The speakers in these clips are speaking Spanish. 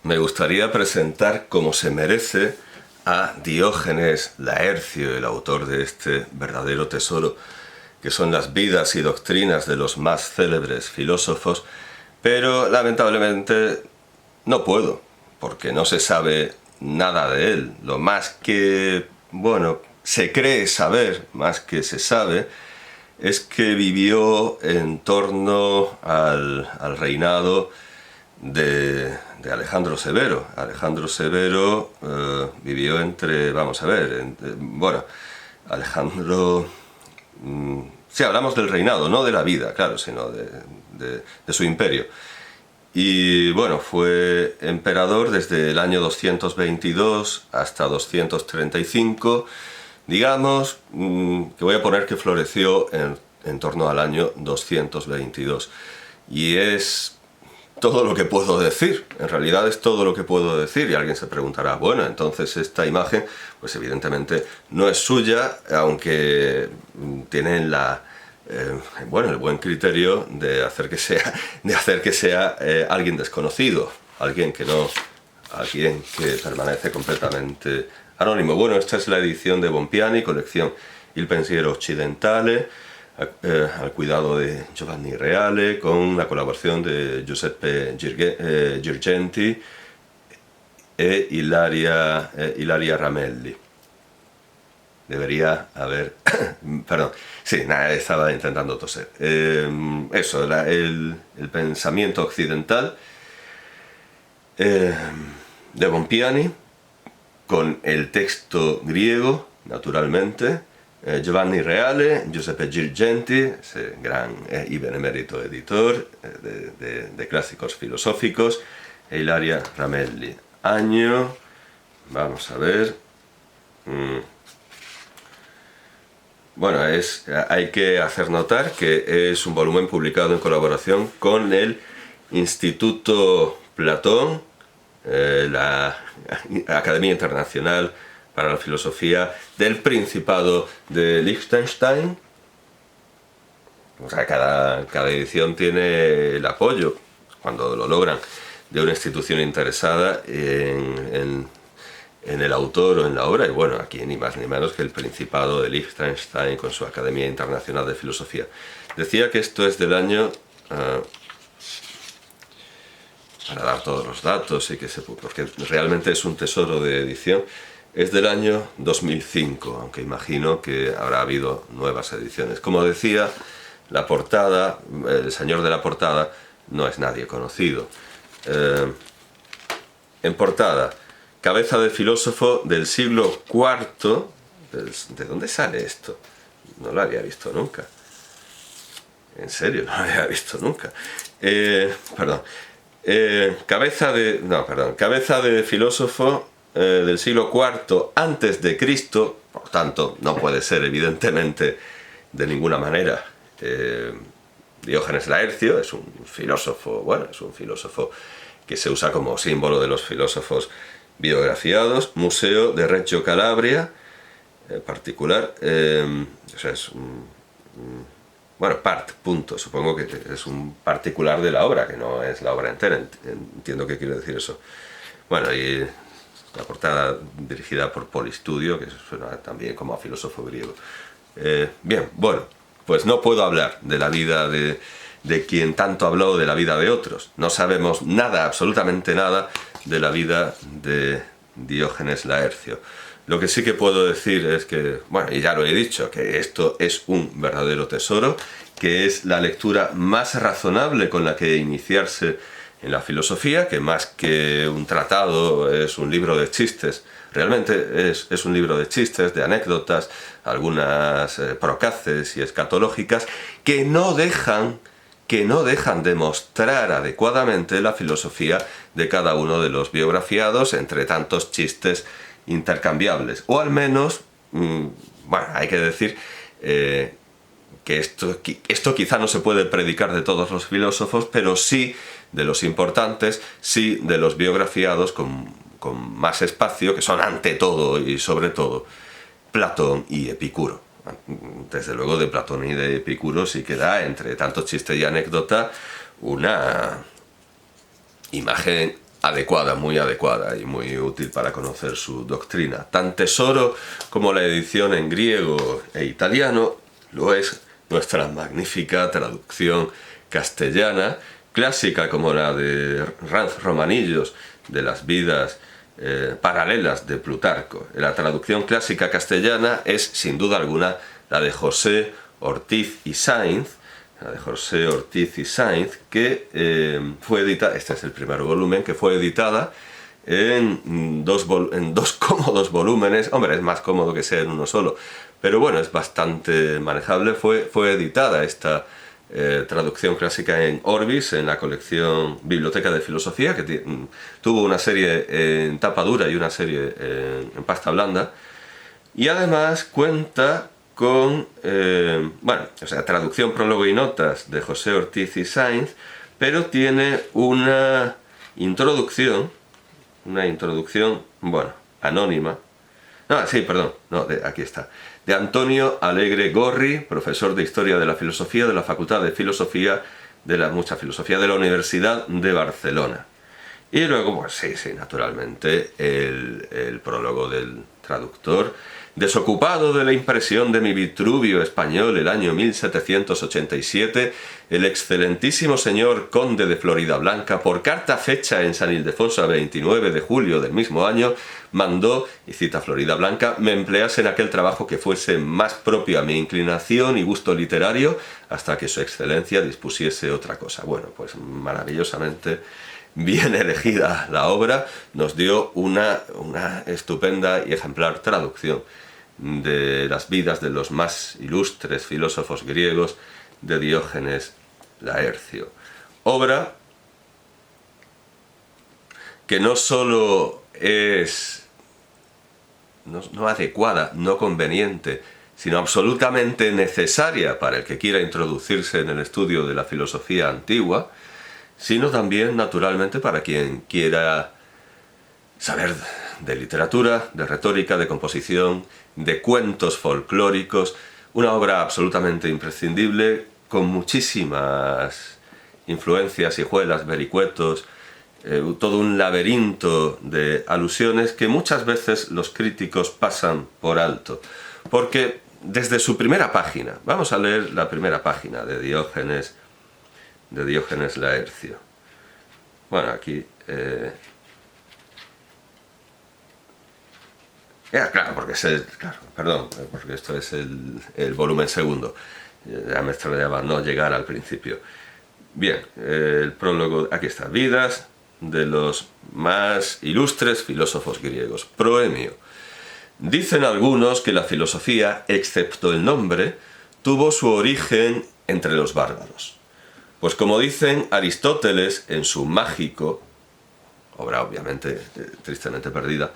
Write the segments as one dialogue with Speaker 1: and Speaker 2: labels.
Speaker 1: me gustaría presentar como se merece a Diógenes Laercio, el autor de este verdadero tesoro, que son las vidas y doctrinas de los más célebres filósofos, pero lamentablemente no puedo, porque no se sabe nada de él. Lo más que, se cree saber, más que se sabe, es que vivió en torno al reinado de Alejandro Severo. Alejandro Severo vivió entre, Alejandro... sí, hablamos del reinado, no de la vida, claro, sino de su imperio. Y bueno, fue emperador desde el año 222 hasta 235, digamos, que voy a poner que floreció en torno al año 222. Y es todo lo que puedo decir, en realidad es todo lo que puedo decir, y alguien se preguntará, bueno, entonces esta imagen, pues evidentemente no es suya, aunque tienen el buen criterio de hacer que sea alguien desconocido, alguien que permanece completamente anónimo. Bueno, esta es la edición de Bompiani, colección Il Pensiero Occidentale, al cuidado de Giovanni Reale, con la colaboración de Giuseppe Girgenti e Ilaria Ramelli. Debería haber... perdón, sí, estaba intentando toser. El pensamiento occidental de Bompiani, con el texto griego, naturalmente, Giovanni Reale, Giuseppe Girgenti, ese gran y benemérito editor de clásicos filosóficos, e Ilaria Ramelli. Año, vamos a ver... Bueno, hay que hacer notar que es un volumen publicado en colaboración con el Instituto Platón, la Academia Internacional para la Filosofía del Principado de Liechtenstein. O sea, cada edición tiene el apoyo, cuando lo logran, de una institución interesada en el autor o en la obra, y bueno, aquí ni más ni menos que el Principado de Liechtenstein con su Academia Internacional de Filosofía. Decía que esto es del año... para dar todos los datos, porque realmente es un tesoro de edición, es del año 2005, aunque imagino que habrá habido nuevas ediciones. Como decía, la portada, el señor de la portada, no es nadie conocido. En portada, cabeza de filósofo del siglo IV. ¿De dónde sale esto? No lo había visto nunca. En serio, no lo había visto nunca. Cabeza de filósofo del siglo IV antes de Cristo, por tanto, no puede ser evidentemente de ninguna manera Diógenes Laercio. Es un filósofo, es un filósofo que se usa como símbolo de los filósofos biografiados. Museo de Reggio Calabria, particular, supongo que es un particular de la obra, que no es la obra entera, entiendo que quiere decir eso. Bueno, y la portada dirigida por Polistudio, que suena también como a filósofo griego. Pues no puedo hablar de la vida de quien tanto habló de la vida de otros. No sabemos nada, absolutamente nada, de la vida de Diógenes Laercio. Lo que sí que puedo decir es que, y ya lo he dicho, que esto es un verdadero tesoro, que es la lectura más razonable con la que iniciarse en la filosofía, que más que un tratado es un libro de chistes. Realmente es un libro de chistes, de anécdotas, algunas procaces y escatológicas, que no dejan de mostrar adecuadamente la filosofía de cada uno de los biografiados, entre tantos chistes intercambiables. O al menos, hay que decir que esto quizá no se puede predicar de todos los filósofos, pero sí de los importantes, sí de los biografiados con más espacio, que son ante todo y sobre todo Platón y Epicuro. Desde luego de Platón y de Epicuro sí que da, entre tanto chiste y anécdota, una imagen adecuada, muy adecuada y muy útil para conocer su doctrina. Tan tesoro como la edición en griego e italiano lo es nuestra magnífica traducción castellana, clásica como la de Ranz Romanillos, de las vidas paralelas de Plutarco. La traducción clásica castellana es, sin duda alguna, la de José Ortiz y Sainz, que fue editada, este es el primer volumen, que fue editada en dos cómodos volúmenes. Hombre, es más cómodo que sea en uno solo, pero bueno, es bastante manejable. Fue editada esta traducción clásica en Orbis, en la colección Biblioteca de Filosofía, que tuvo una serie en tapa dura y una serie en pasta blanda, y además cuenta con, traducción, prólogo y notas de José Ortiz y Sainz, pero tiene una introducción, anónima. Aquí está. De Antonio Alegre Gorri, profesor de Historia de la Filosofía de la Facultad de Filosofía de la Universidad de Barcelona. Y luego, pues naturalmente, el prólogo del traductor. Desocupado de la impresión de mi Vitruvio español el año 1787, el excelentísimo señor conde de Floridablanca, por carta fecha en San Ildefonso a 29 de julio del mismo año, mandó, y cita Floridablanca, me emplease en aquel trabajo que fuese más propio a mi inclinación y gusto literario, hasta que su excelencia dispusiese otra cosa. Bueno, pues maravillosamente bien elegida la obra, nos dio una estupenda y ejemplar traducción de las vidas de los más ilustres filósofos griegos de Diógenes Laercio. Obra que no solo es no adecuada, no conveniente, sino absolutamente necesaria para el que quiera introducirse en el estudio de la filosofía antigua, sino también, naturalmente, para quien quiera saber de literatura, de retórica, de composición, de cuentos folclóricos. Una obra absolutamente imprescindible, con muchísimas influencias, hijuelas, vericuetos, todo un laberinto de alusiones que muchas veces los críticos pasan por alto. Porque desde su primera página, vamos a leer la primera página de Diógenes Laercio. Bueno, aquí claro, porque esto es el volumen segundo. Ya me extrañaba no llegar al principio. Bien, el prólogo, aquí está. Vidas de los más ilustres filósofos griegos. Proemio. Dicen algunos que la filosofía, excepto el nombre, tuvo su origen entre los bárbaros. Pues como dicen Aristóteles en su Mágico, obra obviamente tristemente perdida,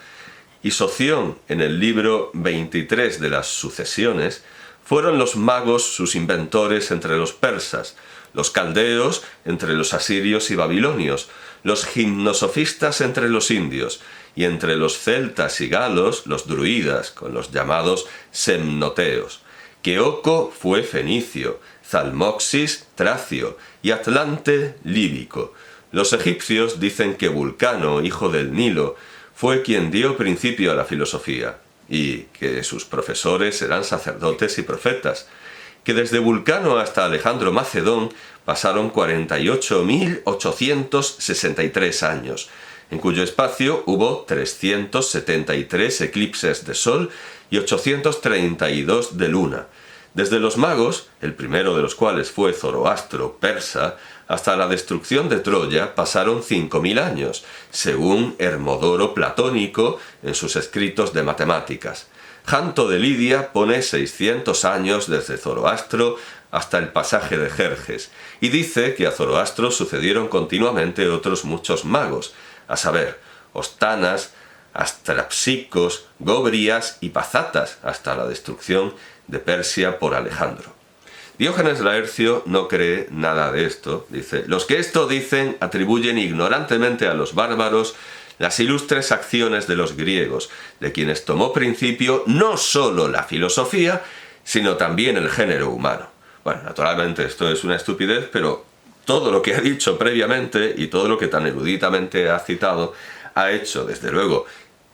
Speaker 1: y Soción en el libro 23 de las Sucesiones, fueron los magos sus inventores entre los persas, los caldeos entre los asirios y babilonios, los gimnosofistas entre los indios, y entre los celtas y galos los druidas, con los llamados semnoteos. Queoco fue fenicio, Zalmoxis tracio y Atlante líbico. Los egipcios dicen que Vulcano, hijo del Nilo, fue quien dio principio a la filosofía, y que sus profesores eran sacerdotes y profetas, que desde Vulcano hasta Alejandro Macedón pasaron 48.863 años, en cuyo espacio hubo 373 eclipses de sol y 832 de luna. Desde los magos, el primero de los cuales fue Zoroastro, persa, hasta la destrucción de Troya pasaron 5.000 años, según Hermodoro Platónico en sus escritos de matemáticas. Janto de Lidia pone 600 años desde Zoroastro hasta el pasaje de Jerjes, y dice que a Zoroastro sucedieron continuamente otros muchos magos, a saber, Ostanas, Astrapsicos, Gobrias y Pazatas, hasta la destrucción de Persia por Alejandro. Diógenes Laercio no cree nada de esto. Dice: los que esto dicen atribuyen ignorantemente a los bárbaros las ilustres acciones de los griegos, de quienes tomó principio no solo la filosofía, sino también el género humano. Bueno, naturalmente esto es una estupidez, pero todo lo que ha dicho previamente y todo lo que tan eruditamente ha citado, ha hecho, desde luego,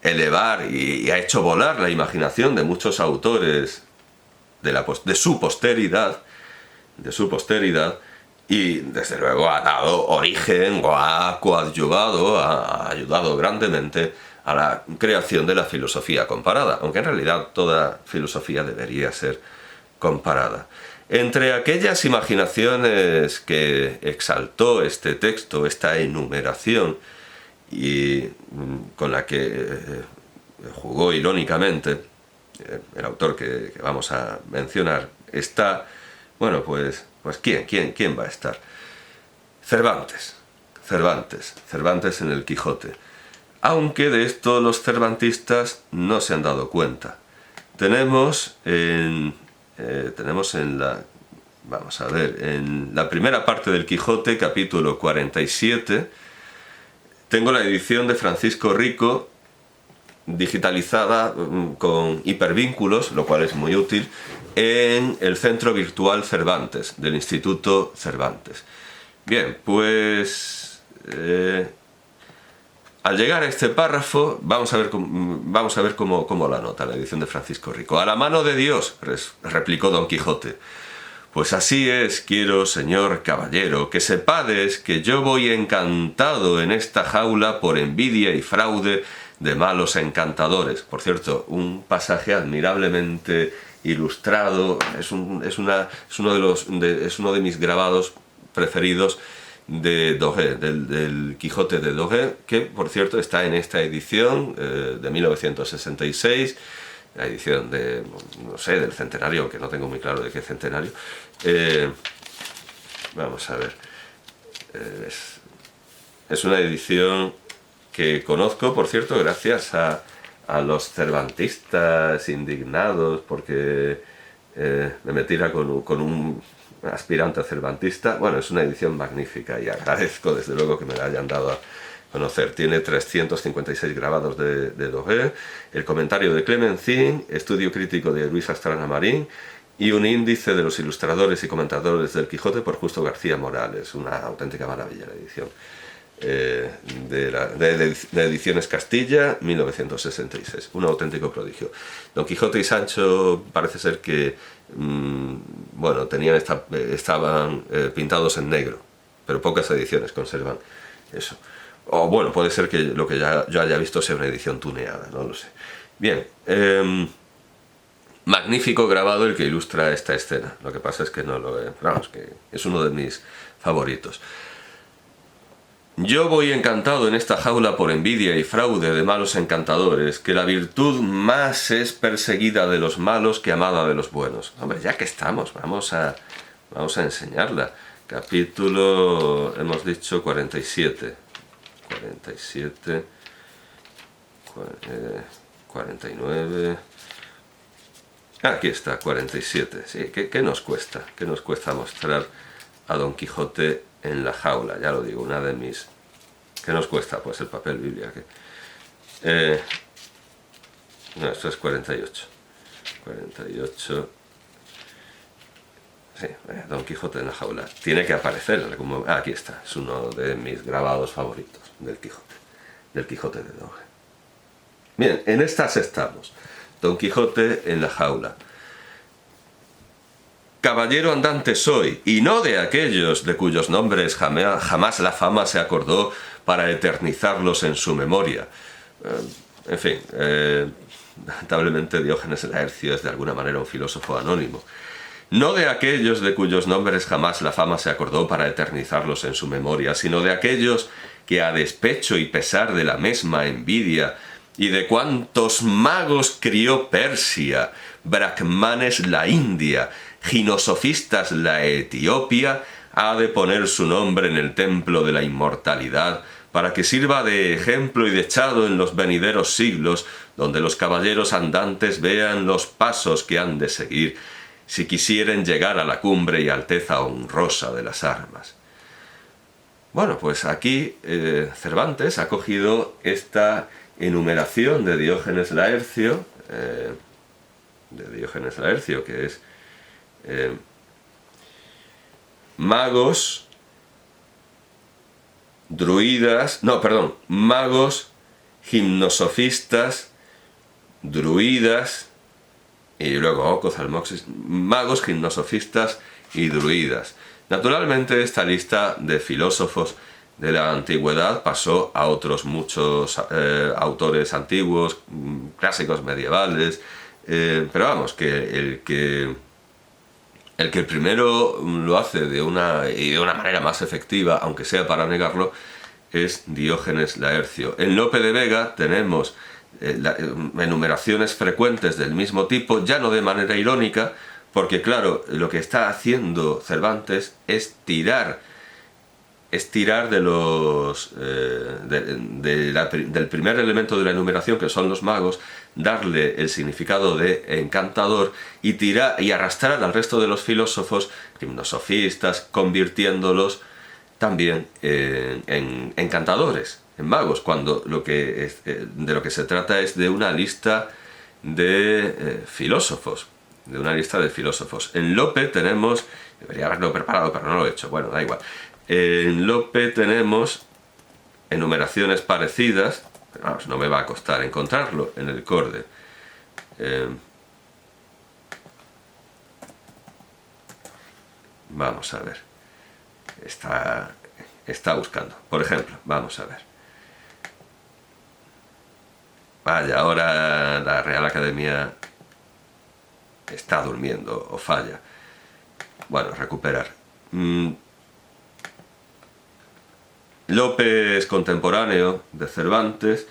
Speaker 1: elevar y ha hecho volar la imaginación de muchos autores de su posteridad, y desde luego ha dado origen o ha coadyuvado, ha ayudado grandemente a la creación de la filosofía comparada, aunque en realidad toda filosofía debería ser comparada. Entre aquellas imaginaciones que exaltó este texto, esta enumeración, y con la que jugó irónicamente el autor que vamos a mencionar, está, bueno, pues ¿quién va a estar? Cervantes en el Quijote. Aunque de esto los cervantistas no se han dado cuenta. Tenemos en la primera parte del Quijote, capítulo 47, tengo la edición de Francisco Rico, digitalizada con hipervínculos, lo cual es muy útil, en el Centro Virtual Cervantes, del Instituto Cervantes. Bien, pues al llegar a este párrafo, vamos a ver cómo la nota la edición de Francisco Rico. A la mano de Dios, replicó Don Quijote. Pues así es, quiero, señor caballero, que sepades que yo voy encantado en esta jaula por envidia y fraude de malos encantadores. Por cierto, un pasaje admirablemente ilustrado, es uno de mis grabados preferidos de Doré, del Quijote de Doré, que por cierto está en esta edición de 1966, la edición de, no sé, del centenario, aunque no tengo muy claro de qué centenario. Vamos a ver, es una edición que conozco, por cierto, gracias a los cervantistas indignados porque me metiera con un aspirante a cervantista. Bueno, es una edición magnífica y agradezco desde luego que me la hayan dado a conocer. Tiene 356 grabados de Doré, el comentario de Clemencín, estudio crítico de Luis Astrana Marín y un índice de los ilustradores y comentadores del Quijote por Justo García Morales. Una auténtica maravilla la edición. De Ediciones Castilla, 1966, un auténtico prodigio. Don Quijote y Sancho parece ser que bueno, estaban pintados en negro, pero pocas ediciones conservan eso. O bueno, puede ser que lo que yo haya visto sea una edición tuneada, no lo sé. Bien, magnífico grabado el que ilustra esta escena. Lo que pasa es que no lo vamos, que es uno de mis favoritos. Yo voy encantado en esta jaula por envidia y fraude de malos encantadores, que la virtud más es perseguida de los malos que amada de los buenos. Hombre, ya que estamos, vamos a enseñarla. Capítulo, hemos dicho, 47. 47, 49... Aquí está, 47. Sí, ¿qué nos cuesta? ¿Qué nos cuesta mostrar a Don Quijote en la jaula? Ya lo digo, una de mis... ¿Qué nos cuesta? Pues el papel Biblia. No, esto es 48. 48... Sí, Don Quijote en la jaula. Tiene que aparecer. Aquí está. Es uno de mis grabados favoritos del Quijote. Del Quijote de Doré. Bien, en estas estamos. Don Quijote en la jaula. Caballero andante soy, y no de aquellos de cuyos nombres jamás la fama se acordó para eternizarlos en su memoria. En fin, lamentablemente Diógenes Laercio es de alguna manera un filósofo anónimo. No de aquellos de cuyos nombres jamás la fama se acordó para eternizarlos en su memoria, sino de aquellos que a despecho y pesar de la misma envidia y de cuantos magos crió Persia, brahmanes la India, ginosofistas la Etiopía, ha de poner su nombre en el templo de la inmortalidad, para que sirva de ejemplo y dechado en los venideros siglos, donde los caballeros andantes vean los pasos que han de seguir, si quisieren llegar a la cumbre y alteza honrosa de las armas. Bueno, pues aquí Cervantes ha cogido esta enumeración de Diógenes Laercio, que es magos druidas, no, perdón, magos, gimnosofistas, druidas, y luego Ocozalmoxis, magos, gimnosofistas y druidas. Naturalmente esta lista de filósofos de la antigüedad pasó a otros muchos autores antiguos, clásicos medievales, pero vamos, que el primero lo hace de una manera más efectiva, aunque sea para negarlo, es Diógenes Laercio. En Lope de Vega tenemos enumeraciones frecuentes del mismo tipo, ya no de manera irónica, porque claro, lo que está haciendo Cervantes es tirar de los del primer elemento de la enumeración, que son los magos, darle el significado de encantador y arrastrar al resto de los filósofos, gimnosofistas, convirtiéndolos también en encantadores, en magos, cuando de lo que se trata es de una lista de filósofos, En Lope tenemos, debería haberlo preparado pero no lo he hecho, bueno, da igual. En Lope tenemos enumeraciones parecidas, pero vamos, no me va a costar encontrarlo en el Corde. Vamos a ver. Está buscando. Por ejemplo, vamos a ver. Vaya, ahora la Real Academia está durmiendo o falla. Bueno, recuperar. Lope es contemporáneo de Cervantes,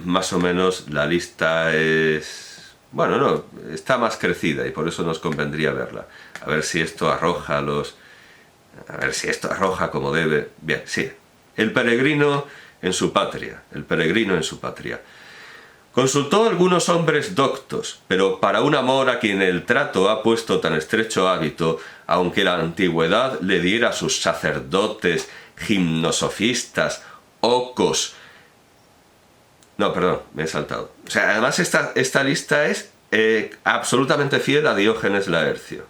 Speaker 1: más o menos la lista es... Bueno, no, está más crecida y por eso nos convendría verla. A ver si esto arroja como debe. Bien, sí. El peregrino en su patria. Consultó a algunos hombres doctos, pero para un amor a quien el trato ha puesto tan estrecho hábito, aunque la antigüedad le diera sus sacerdotes, gimnosofistas, ocos... No, perdón, me he saltado. O sea, además esta lista es absolutamente fiel a Diógenes Laercio.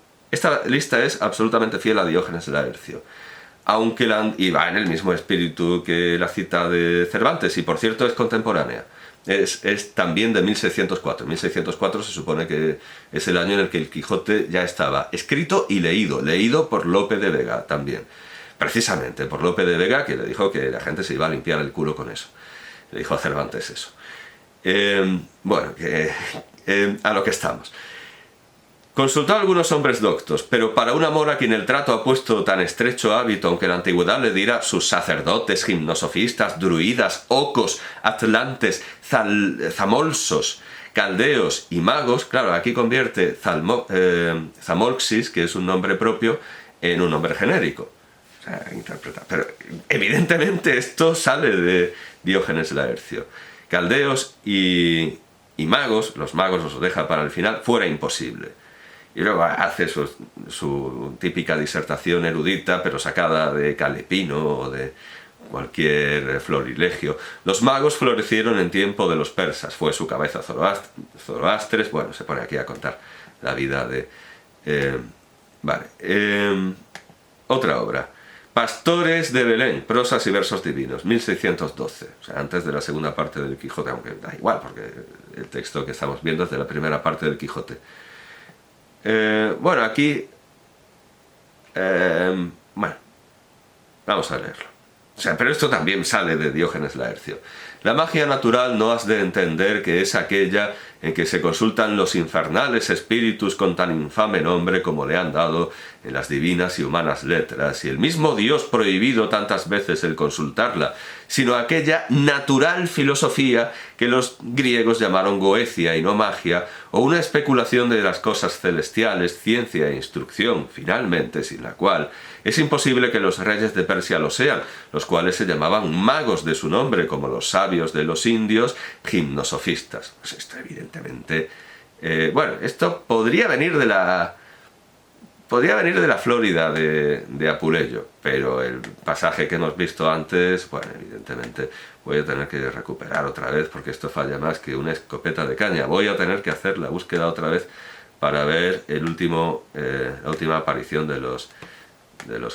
Speaker 1: Aunque y va en el mismo espíritu que la cita de Cervantes, y por cierto es contemporánea. Es también de 1604. 1604 se supone que es el año en el que el Quijote ya estaba escrito y leído por Lope de Vega también. Precisamente por Lope de Vega, que le dijo que la gente se iba a limpiar el culo con eso. Le dijo a Cervantes eso. Bueno, a lo que estamos. Consultó a algunos hombres doctos, pero para un amor a quien el trato ha puesto tan estrecho hábito, aunque la antigüedad le diera sus sacerdotes, gimnosofistas, druidas, ocos, atlantes, zamolsos, caldeos y magos, claro, aquí convierte Zamolxis, que es un nombre propio, en un nombre genérico. O sea, interpreta. Pero evidentemente esto sale de Diógenes Laercio. Caldeos y magos, los magos los deja para el final, fuera imposible. Y luego hace su típica disertación erudita, pero sacada de Calepino o de cualquier florilegio. Los magos florecieron en tiempo de los persas, fue su cabeza Zoroastres. Bueno, se pone aquí a contar la vida de... otra obra. Pastores de Belén, prosas y versos divinos, 1612, o sea, antes de la segunda parte del Quijote, aunque da igual, porque el texto que estamos viendo es de la primera parte del Quijote. Bueno, aquí... bueno, vamos a leerlo. O sea, pero esto también sale de Diógenes Laercio. La magia natural no has de entender que es aquella en que se consultan los infernales espíritus con tan infame nombre como le han dado en las divinas y humanas letras, y el mismo Dios prohibido tantas veces el consultarla, sino aquella natural filosofía que los griegos llamaron goecia y no magia, o una especulación de las cosas celestiales, ciencia e instrucción, finalmente, sin la cual es imposible que los reyes de Persia lo sean, los cuales se llamaban magos de su nombre, como los sabios de los indios, gimnosofistas. Pues esto evidentemente... bueno, esto podría venir de la Flórida de Apuleyo, pero el pasaje que hemos visto antes, bueno, evidentemente voy a tener que recuperar otra vez, porque esto falla más que una escopeta de caña. Voy a tener que hacer la búsqueda otra vez para ver la última aparición de los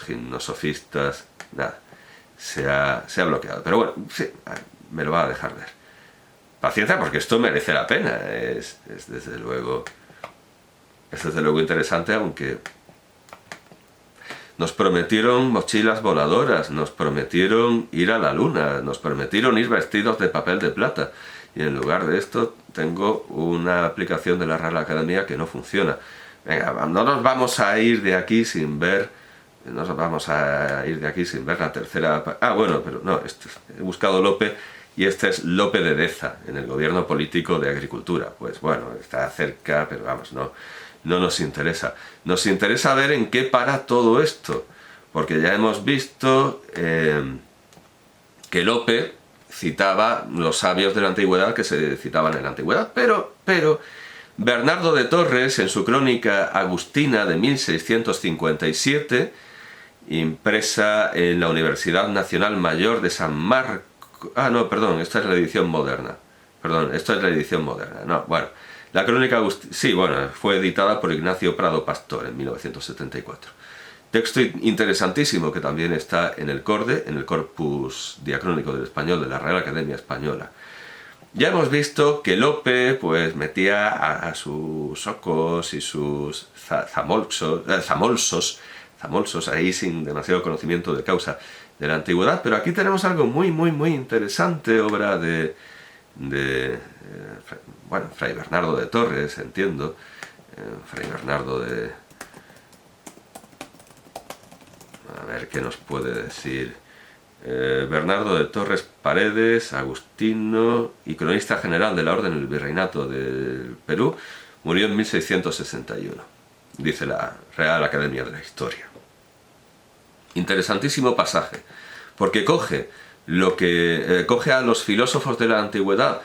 Speaker 1: gimnosofistas. Nada, se ha bloqueado. Pero bueno, sí, me lo va a dejar ver. Paciencia, porque esto merece la pena. Es desde luego interesante, aunque nos prometieron mochilas voladoras, nos prometieron ir a la luna, nos prometieron ir vestidos de papel de plata. Y en lugar de esto tengo una aplicación de la Real Academia que no funciona. Venga, no nos vamos a ir de aquí sin ver... No nos vamos a ir de aquí sin ver la tercera... Ah, bueno, pero no, he buscado Lope y este es Lope de Deza, en el gobierno político de Agricultura. Pues bueno, está cerca, pero vamos, no nos interesa. Nos interesa ver en qué para todo esto, porque ya hemos visto que Lope citaba los sabios de la antigüedad que se citaban en la antigüedad, pero Bernardo de Torres, en su crónica agustina de 1657, impresa en la Universidad Nacional Mayor de San Marcos... Ah, no, perdón, esta es la edición moderna. Perdón, esta es la edición moderna. No, bueno, la crónica agustina... Sí, bueno, fue editada por Ignacio Prado Pastor en 1974. Texto interesantísimo que también está en el CORDE, en el Corpus Diacrónico del Español de la Real Academia Española. Ya hemos visto que Lope pues metía a sus socos y sus zamolsos ahí sin demasiado conocimiento de causa de la antigüedad, pero aquí tenemos algo muy interesante, obra de Fray Bernardo de Torres, entiendo, Fray Bernardo de... A ver qué nos puede decir. Bernardo de Torres Paredes, agustino y cronista general de la Orden del Virreinato del Perú, murió en 1661, dice la Real Academia de la Historia. Interesantísimo pasaje, porque coge a los filósofos de la antigüedad,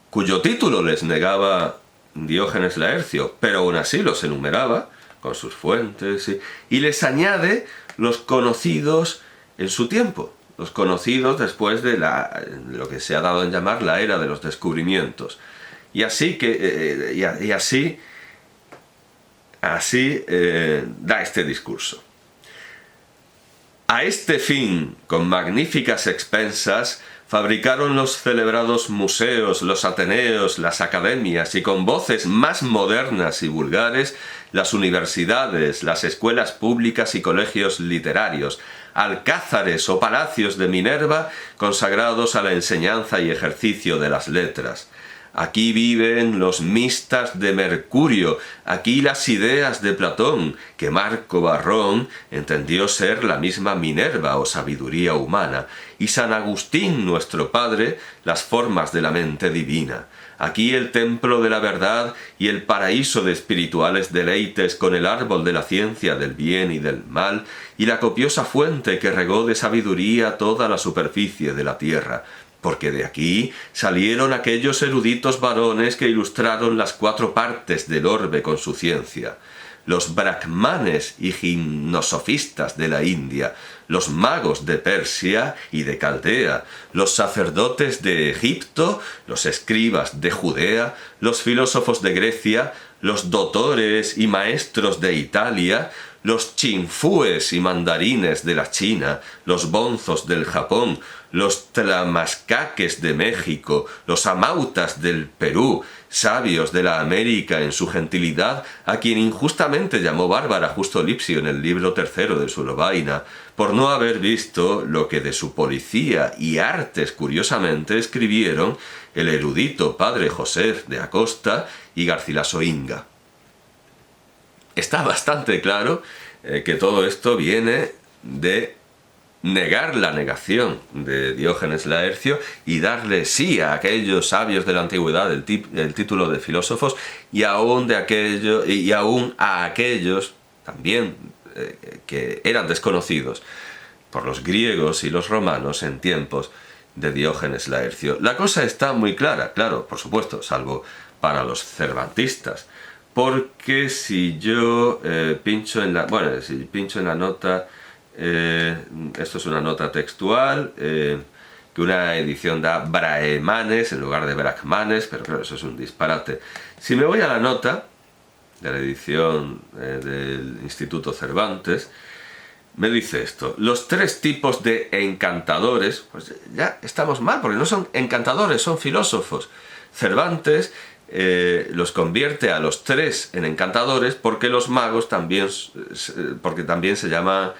Speaker 1: cuyo título les negaba Diógenes Laercio, pero aún así los enumeraba con sus fuentes, y les añade los conocidos en su tiempo, los conocidos después de lo que se ha dado en llamar la era de los descubrimientos. Y así da este discurso. A este fin, con magníficas expensas, fabricaron los celebrados museos, los ateneos, las academias, y con voces más modernas y vulgares, las universidades, las escuelas públicas y colegios literarios, alcázares o palacios de Minerva consagrados a la enseñanza y ejercicio de las letras. Aquí viven los mistas de Mercurio, aquí las ideas de Platón, que Marco Barrón entendió ser la misma Minerva o sabiduría humana, y San Agustín, nuestro padre, las formas de la mente divina. Aquí el templo de la verdad y el paraíso de espirituales deleites con el árbol de la ciencia del bien y del mal, y la copiosa fuente que regó de sabiduría toda la superficie de la tierra. Porque de aquí salieron aquellos eruditos varones que ilustraron las 4 partes del orbe con su ciencia, los brahmanes y gimnosofistas de la India, los magos de Persia y de Caldea, los sacerdotes de Egipto, los escribas de Judea, los filósofos de Grecia, los doctores y maestros de Italia, los chinfúes y mandarines de la China, los bonzos del Japón, los tlamascaques de México, los amautas del Perú, sabios de la América en su gentilidad, a quien injustamente llamó bárbara Justo Lipsio en el libro 3 de su Lovaina, por no haber visto lo que de su policía y artes curiosamente escribieron el erudito padre José de Acosta y Garcilaso Inga. Está bastante claro que todo esto viene de negar la negación de Diógenes Laercio y darle sí a aquellos sabios de la antigüedad el título de filósofos y aún a aquellos también que eran desconocidos por los griegos y los romanos en tiempos de Diógenes Laercio. La cosa está muy clara, claro, por supuesto, salvo para los cervantistas, porque si yo pincho en la nota, esto es una nota textual, que una edición da Brahmanes en lugar de Brahmanes, pero claro, eso es un disparate. Si me voy a la nota de la edición del Instituto Cervantes, me dice esto: los 3 tipos de encantadores, pues ya estamos mal, porque no son encantadores, son filósofos. Cervantes los convierte a los 3 en encantadores porque los magos también, porque también se llaman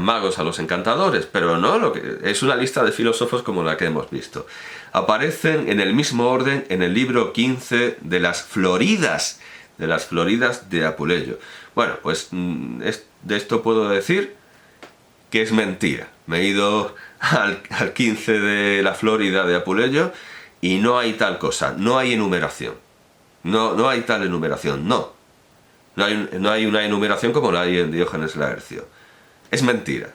Speaker 1: magos a los encantadores, pero no, es una lista de filósofos como la que hemos visto. Aparecen en el mismo orden en el libro 15 de las Floridas de Apuleyo. Bueno, pues de esto puedo decir que es mentira. Me he ido al 15 de la Florida de Apuleyo y no hay tal cosa, no hay enumeración. No hay tal enumeración, no. No hay una enumeración como la hay en Diógenes Laercio. Es mentira.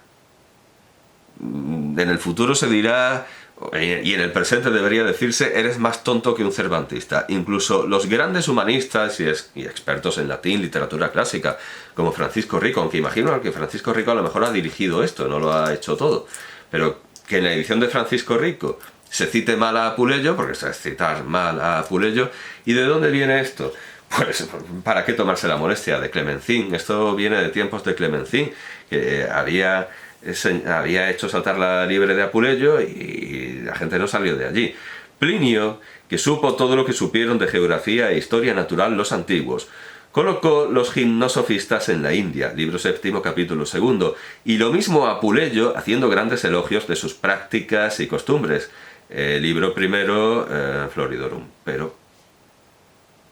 Speaker 1: En el futuro se dirá, y en el presente debería decirse, eres más tonto que un cervantista. Incluso los grandes humanistas y expertos en latín, literatura clásica, como Francisco Rico, aunque imagino que Francisco Rico a lo mejor ha dirigido esto, no lo ha hecho todo, pero que en la edición de Francisco Rico se cite mal a Apuleyo, porque esto es citar mal a Apuleyo. ¿Y de dónde viene esto? Pues, ¿para qué tomarse la molestia? De Clemencín. Esto viene de tiempos de Clemencín, que había hecho saltar la liebre de Apuleyo y la gente no salió de allí. Plinio, que supo todo lo que supieron de geografía e historia natural los antiguos, colocó los gimnosofistas en la India, libro 7, capítulo 2, y lo mismo Apuleyo, haciendo grandes elogios de sus prácticas y costumbres, libro 1, Floridorum, pero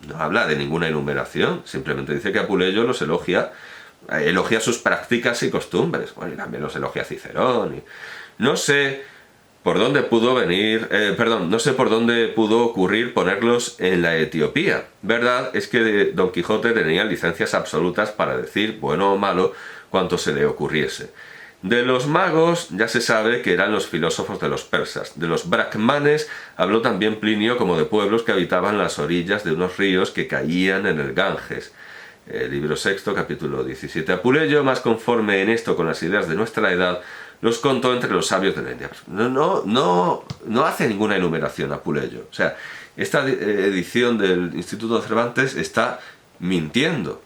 Speaker 1: no habla de ninguna enumeración, simplemente dice que Apuleyo los elogia sus prácticas y costumbres. Bueno, y también los elogia Cicerón. No sé por dónde pudo no sé por dónde pudo ocurrir ponerlos en la Etiopía. Verdad es que Don Quijote tenía licencias absolutas para decir, bueno o malo, cuanto se le ocurriese. De los magos ya se sabe que eran los filósofos de los persas. De los brahmanes habló también Plinio como de pueblos que habitaban las orillas de unos ríos que caían en el Ganges. Libro 6, capítulo 17. Apuleyo, más conforme en esto con las ideas de nuestra edad, los contó entre los sabios de la India. No hace ninguna enumeración Apuleyo. O sea, esta edición del Instituto Cervantes está mintiendo.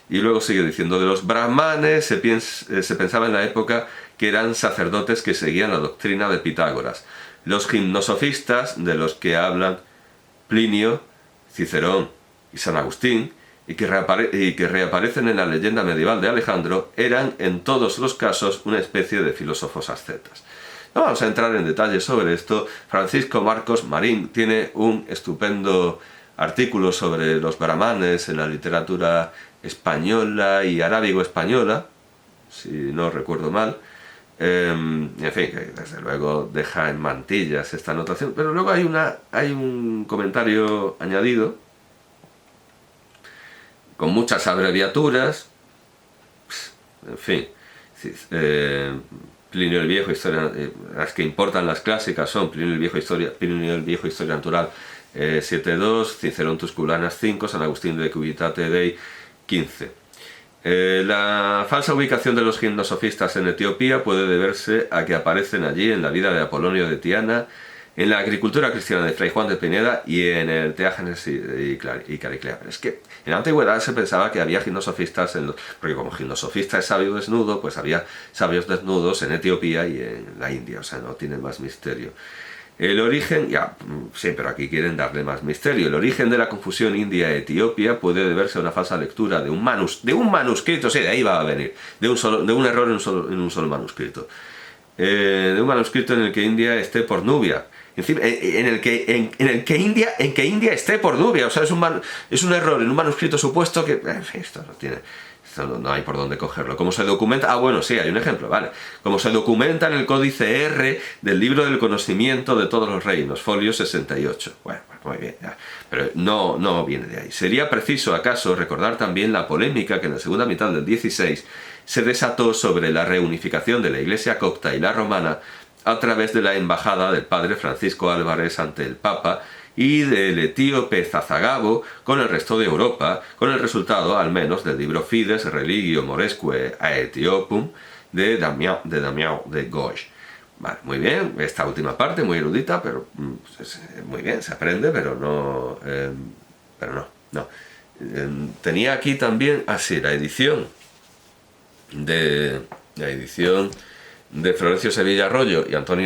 Speaker 1: Y luego sigue diciendo, de los brahmanes se pensaba en la época que eran sacerdotes que seguían la doctrina de Pitágoras. Los gimnosofistas, de los que hablan Plinio, Cicerón y San Agustín, y que reaparecen en la leyenda medieval de Alejandro, eran en todos los casos una especie de filósofos ascetas. No vamos a entrar en detalles sobre esto. Francisco Marcos Marín tiene un estupendo artículo sobre los brahmanes en la literatura española y arábigo-española, si no recuerdo mal. En fin, que desde luego deja en mantillas esta anotación, pero luego hay un comentario añadido con muchas abreviaturas, en fin. Plinio el Viejo, las que importan las clásicas son Plinio el Viejo, Historia Natural 7.2, Cicerón Tusculanas 5, San Agustín de Cubitate Dei 15. La falsa ubicación de los gimnosofistas en Etiopía puede deberse a que aparecen allí en la vida de Apolonio de Tiana, en la agricultura cristiana de Fray Juan de Pineda y en el Teágenes y Cariclea. Pero es que en la antigüedad se pensaba que había gimnosofistas, porque como gimnosofista es sabio desnudo, pues había sabios desnudos en Etiopía y en la India, o sea, no tiene más misterio. El origen, sí, pero aquí quieren darle más misterio. El origen de la confusión India-Etiopía puede deberse a una falsa lectura de un manuscrito, sí, de ahí va a venir, de un error en un solo manuscrito. De un manuscrito en el que India esté por Nubia. En el que India esté por Nubia. O sea, es un error en un manuscrito supuesto que... esto no hay por dónde cogerlo. ¿Cómo se documenta? Bueno, sí, hay un ejemplo, vale. Como se documenta en el códice R del libro del conocimiento de todos los reinos, folio 68. Bueno, muy bien, ya. Pero no viene de ahí. Sería preciso, acaso, recordar también la polémica que en la segunda mitad del 16 se desató sobre la reunificación de la Iglesia copta y la romana a través de la embajada del padre Francisco Álvarez ante el Papa y del etíope Zazagabo con el resto de Europa, con el resultado, al menos, del libro Fides Religio Moresque Aethiopum de Damião de Gauche. Vale, muy bien, esta última parte, muy erudita, pero muy bien, se aprende, pero no. Tenía aquí también, la edición de la edición de Florencio Sevilla Arroyo y Antonio